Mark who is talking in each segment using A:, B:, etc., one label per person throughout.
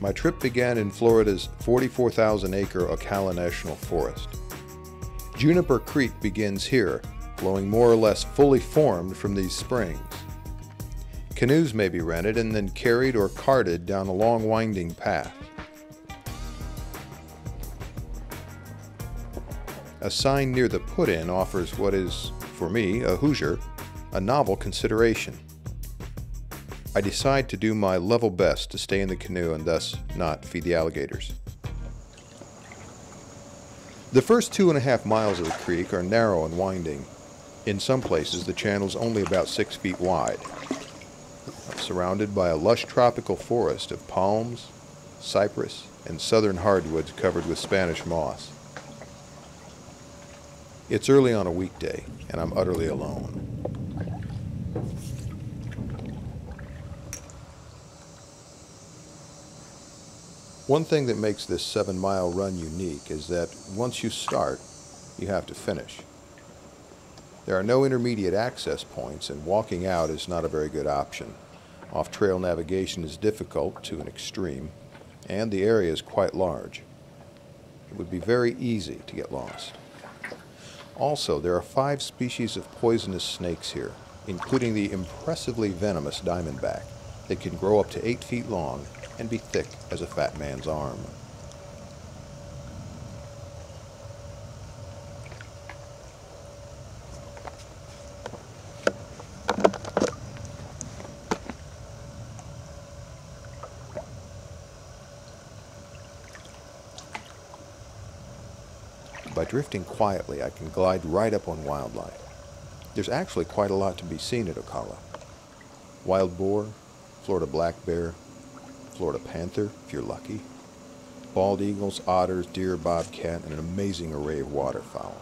A: My trip began in Florida's 44,000-acre Ocala National Forest. Juniper Creek begins here, flowing more or less fully formed from these springs. Canoes may be rented and then carried or carted down a long winding path. A sign near the put-in offers what is, for me, a Hoosier, a novel consideration. I decide to do my level best to stay in the canoe and thus not feed the alligators. The first 2.5 miles of the creek are narrow and winding. In some places, the channel is only about 6 feet wide. I'm surrounded by a lush tropical forest of palms, cypress, and southern hardwoods covered with Spanish moss. It's early on a weekday, and I'm utterly alone. One thing that makes this 7-mile run unique is that once you start, you have to finish. There are no intermediate access points, and walking out is not a very good option. Off-trail navigation is difficult to an extreme, and the area is quite large. It would be very easy to get lost. Also, there are 5 species of poisonous snakes here, including the impressively venomous diamondback that can grow up to 8 feet long and be thick as a fat man's arm. By drifting quietly, I can glide right up on wildlife. There's actually quite a lot to be seen at Ocala. Wild boar, Florida black bear, Florida panther, if you're lucky, bald eagles, otters, deer, bobcat, and an amazing array of waterfowl.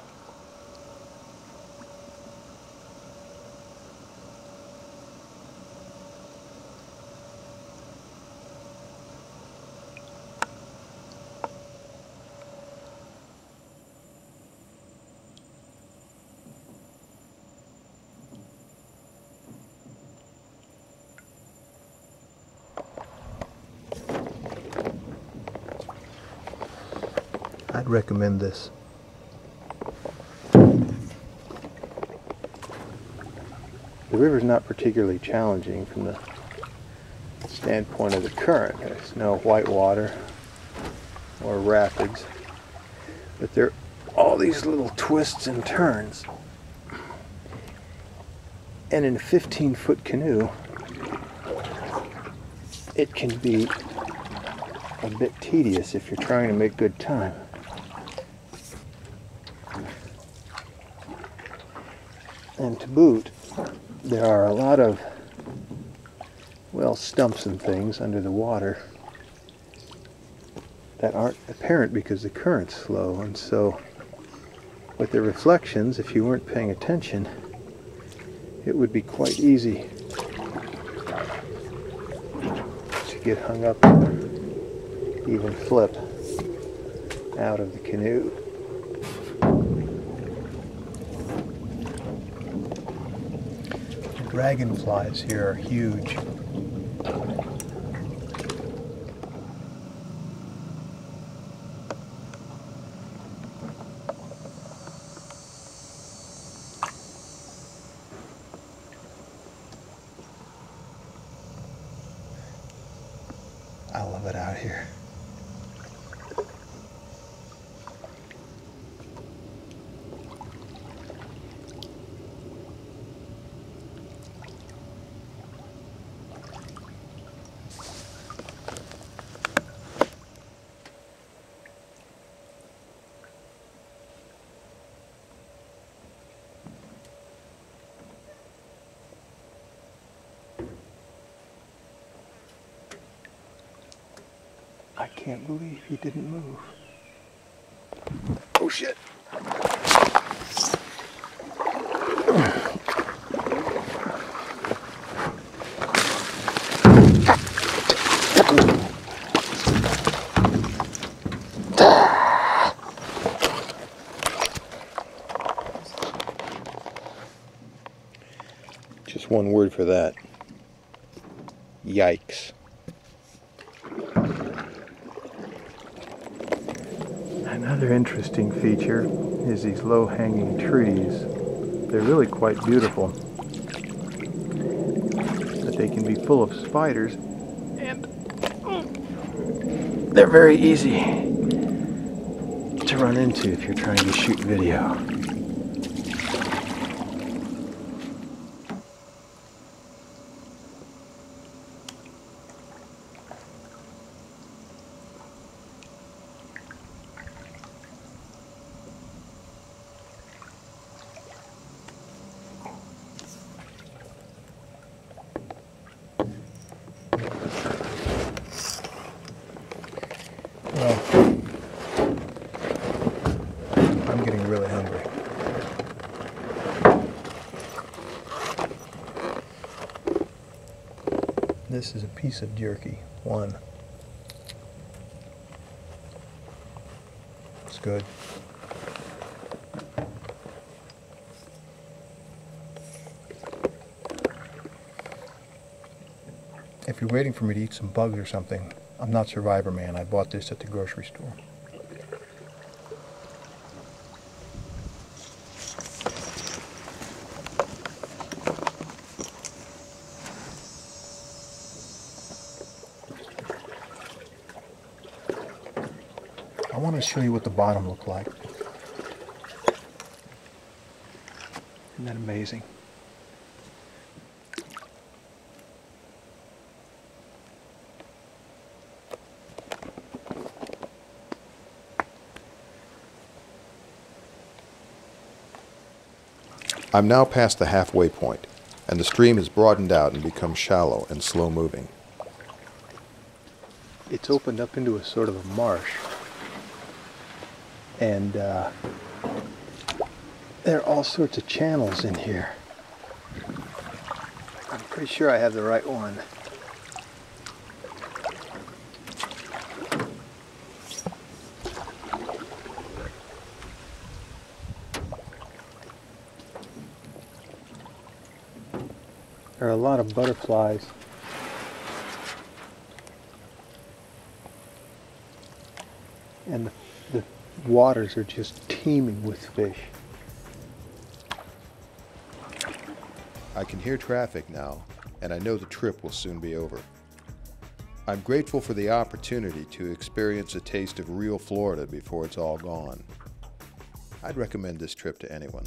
B: I'd recommend this.
C: The river's not particularly challenging from the standpoint of the current. There's no white water or rapids, but there are all these little twists and turns. And in a 15-foot canoe, it can be a bit tedious if you're trying to make good time. And to boot, there are a lot of, well, stumps and things under the water that aren't apparent because the current's slow, and so with the reflections, if you weren't paying attention, it would be quite easy to get hung up and even flip out of the canoe.
B: Dragonflies here are huge. I love it out here.
C: I can't believe he didn't move. Oh shit!
A: Just one word for that. Yikes.
C: Another interesting feature is these low-hanging trees. They're really quite beautiful, but they can be full of spiders, and they're very easy to run into if you're trying to shoot video. Well, I'm getting really hungry. This is a piece of jerky. One. It's good. If you're waiting for me to eat some bugs or something, I'm not Survivor Man. I bought this at the grocery store. I want to show you what the bottom looked like. Isn't that amazing?
A: I'm now past the halfway point, and the stream has broadened out and become shallow and slow-moving.
C: It's opened up into a sort of a marsh. And there are all sorts of channels in here. I'm pretty sure I have the right one. There are a lot of butterflies. And the waters are just teeming with fish.
A: I can hear traffic now, and I know the trip will soon be over. I'm grateful for the opportunity to experience a taste of real Florida before it's all gone. I'd recommend this trip to anyone.